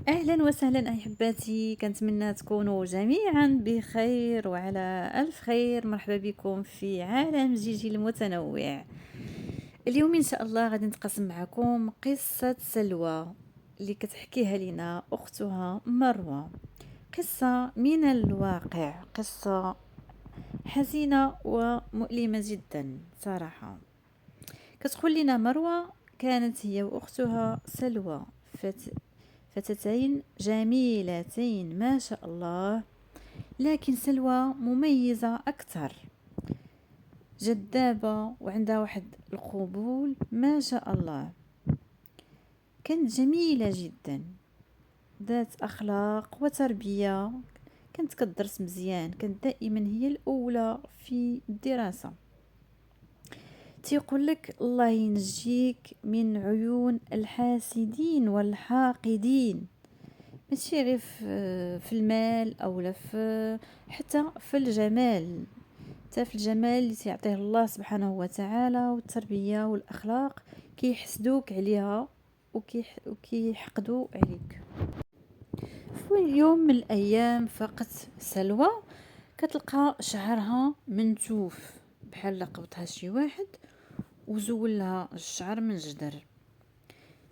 أهلا وسهلا أحبتي، كنتمنى تكونوا جميعا بخير وعلى ألف خير. مرحبا بكم في عالم جيجي المتنوع. اليوم إن شاء الله غادي نتقاسم معكم قصة سلوى اللي كتحكيها لنا أختها مروة. قصة من الواقع، قصة حزينة ومؤلمة جدا صراحة. كتقول لنا مروة كانت هي وأختها سلوى فتاتين جميلتين ما شاء الله، لكن سلوى مميزة أكثر، جذابة وعندها واحد القبول ما شاء الله. كانت جميلة جدا، ذات أخلاق وتربية، كانت كتدرس مزيان، كانت دائما هي الأولى في الدراسة. تيقول لك الله ينجيك من عيون الحاسدين والحاقدين، ماشي غير في المال او لا في حتى في الجمال، حتى في الجمال اللي تعطيه الله سبحانه وتعالى والتربيه والاخلاق كيحسدوك عليها وكيحقدوا عليك. في يوم من الايام فقط سلوى كتلقى شعرها منتوف، بحال قبضها شي واحد وزول لها الشعر من جدر.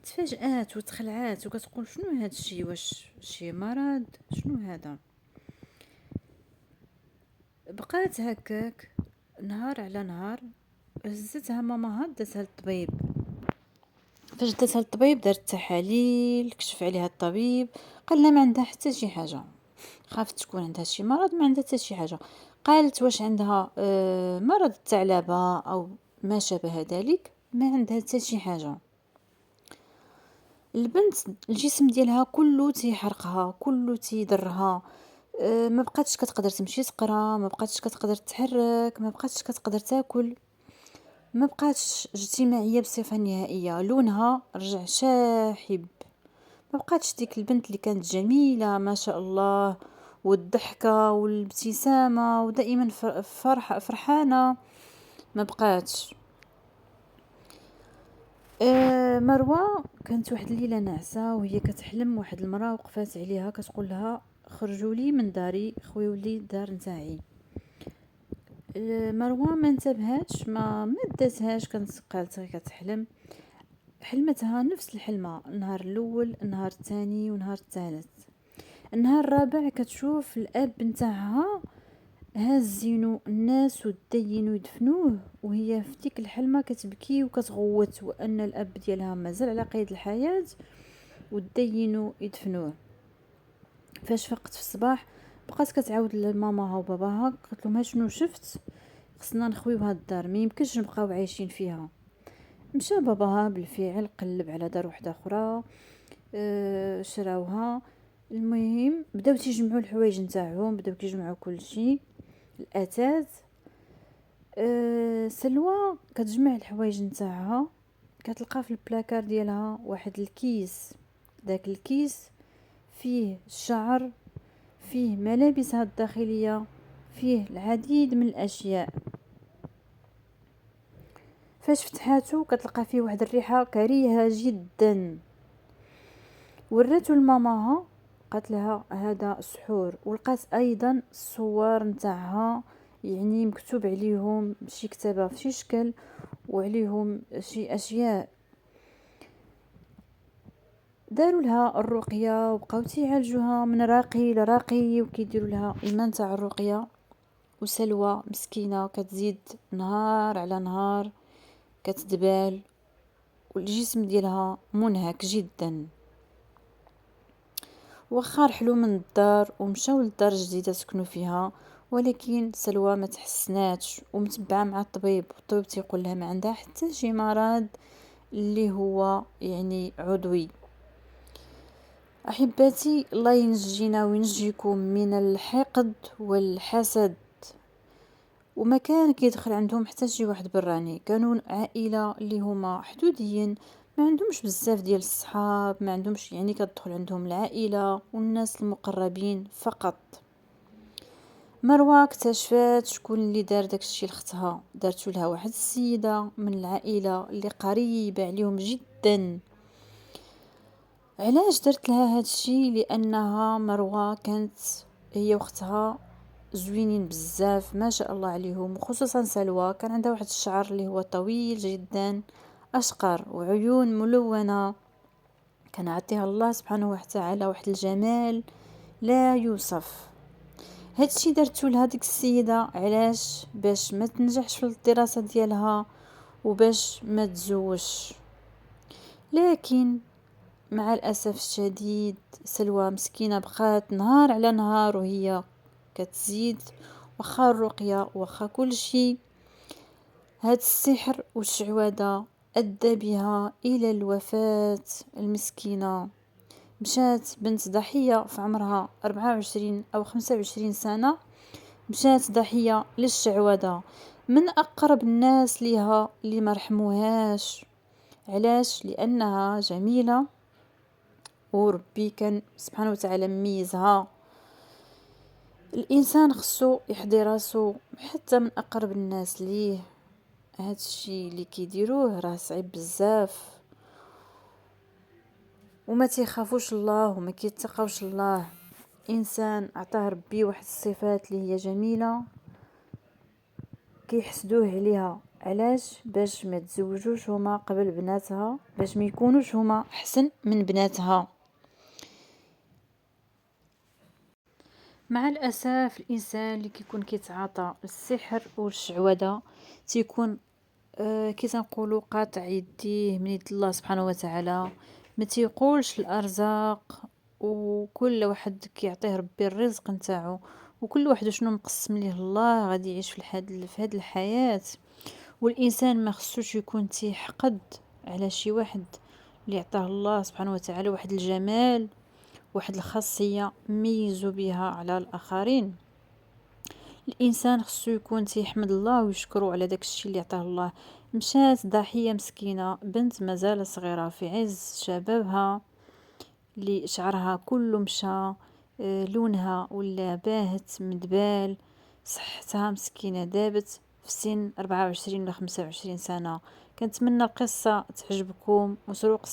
تفاجأت وتخلعات وكتقول شنو هذا الشيء، واش شي مرض، شنو هذا؟ بقات هكاك نهار على نهار. هزتها ماماها داتها للطبيب. فاش داتها للطبيب دارت تحاليل، كشف عليها الطبيب، قال لها ما عندها حتى شي حاجه. خافت تكون عندها شي مرض، ما عندها حتى شي حاجه. قالت واش عندها مرض الثعلبه او ما شابه ذلك؟ ما عندها حتى شي حاجه. البنت الجسم ديالها كله تيحرقها، كله تيضرها. ما بقاتش كتقدر تمشي تقرا، ما بقاتش كتقدر تتحرك، ما بقاتش كتقدر تاكل، ما بقاتش اجتماعيه بصفه نهائيه. لونها رجع شاحب، ما بقاتش ديك البنت اللي كانت جميله ما شاء الله، والضحكه والابتسامه ودائما فرحانه، ما بقاتش. مروه كانت واحد الليله ناعسه وهي كتحلم واحد المراه وقفات عليها كتقول لها خرجوا لي من داري، خويوا لي الدار نتاعي. مروه ما انتبهاتش، ما داتهاش، كانت قالت غير كتحلم. حلمتها نفس الحلمه، النهار الاول، النهار الثاني، ونهار الثالث. النهار الرابع كتشوف الاب نتاعها هازينو الناس ودينو يدفنوه، وهي في ديك الحلمه كتبكي وكتغوت وان الاب ديالها مازال على قيد الحياه ودينو يدفنوه. فاش فقت في الصباح بقات كتعاود لماماها وباباها، قالت لهم شنو شفت، خصنا نخويو هاد الدار، ما يمكنش نبقاو عايشين فيها. مشى باباها بالفعل قلب على دار واحده اخرى، شراوها. المهم بداو تيجمعوا الحوايج نتاعهم، بداو كيجمعوا كل شيء، الاثاث. سلوى كتجمع الحوايج نتاعها، كتلقى في البلاكار ديالها واحد الكيس. داك الكيس فيه الشعر، فيه ملابسها الداخليه، فيه العديد من الاشياء. فاش فتحاتو كتلقى فيه واحد الريحه كريهه جدا. وراتو لماماها، قالت لها هذا سحور، ولقات ايضا الصور نتاعها، يعني مكتوب عليهم شي كتابه في شي شكل وعليهم شي اشياء. داروا لها الرقيه وبقاو تيعالجوها من راقي لراقي وكيديروا لها ايمان تاع الرقيه. وسلوى مسكينه كتزيد نهار على نهار كتدبال، والجسم ديالها منهك جدا. واخا رحلوا من الدار ومشاو للدار جديده سكنوا فيها، ولكن سلوى ما تحسناتش ومتبعه مع الطبيب، والطبيب تيقول لها ما عندها حتى شي مرض اللي هو يعني عضوي. احبتي، الله ينجينا وينجيكم من الحقد والحسد. وما كان كيدخل عندهم حتى شي واحد براني، كانوا عائله اللي هما حدوديين، ما عندهمش بزاف ديال الصحاب، ما عندهمش، يعني كتدخل عندهم العائله والناس المقربين فقط. مروه اكتشفت شكون اللي دار داكشي لختها، دارتو لها واحد السيده من العائله اللي قريبه عليهم جدا. علاش درت لها هادشي؟ لانها مروة كانت هي وختها زوينين بزاف ما شاء الله عليهم، وخصوصا سلوى كان عندها واحد الشعر اللي هو طويل جدا اشقر وعيون ملونة، كان عطيها الله سبحانه وتعالى واحد الجمال لا يوصف. هادشي درتو لهاديك السيدة علاش؟ باش ما تنجحش في الدراسة ديالها وباش ما تزوجش. لكن مع الأسف الشديد سلوى مسكينة بقات نهار على نهار وهي كتزيد، وخا الرقية وخا كل شي، هاد السحر والشعوذة أدى بها إلى الوفاة المسكينة. مشات بنت ضحية في عمرها 24 أو 25 سنة، مشات ضحية للشعوذة من أقرب الناس ليها اللي مرحموهاش. علاش؟ لأنها جميلة وربي كان سبحانه وتعالى مميزها. الانسان خصو يحضي راسو حتى من اقرب الناس ليه، هاد الشي اللي كيديروه راه صعيب بزاف، وما تيخافوش الله وما كيتقوش الله. انسان عطاه ربي واحد الصفات اللي هي جميلة كيحسدوه عليها. علاش؟ باش ما تزوجوش هما قبل بناتها، باش ما يكونوش هما احسن من بناتها. مع الاسف الانسان اللي كيكون كيتعاطى السحر والشعوذة تيكون كي تنقولوا قاطع يديه من يد الله سبحانه وتعالى، ما تيقولش الارزاق، وكل واحد كيعطيه ربي الرزق نتاعو، وكل واحد شنو مقسم ليه الله غادي يعيش في هذه الحياة. والانسان ما خصوش يكون تيحقد على شي واحد اللي عطاه الله سبحانه وتعالى واحد الجمال، واحد الخاصية ميزو بها على الآخرين. الإنسان خصو يكون تيحمد الله ويشكره على داك الشي اللي عطاه الله. مشات ضحية مسكينة بنت مازال صغيرة في عز شبابها، اللي شعرها كله مشى، لونها ولا باهت مدبال، صحتها مسكينة دابت في سن 24 ولا 25 سنة. كنتمنى القصة تعجبكم وسروق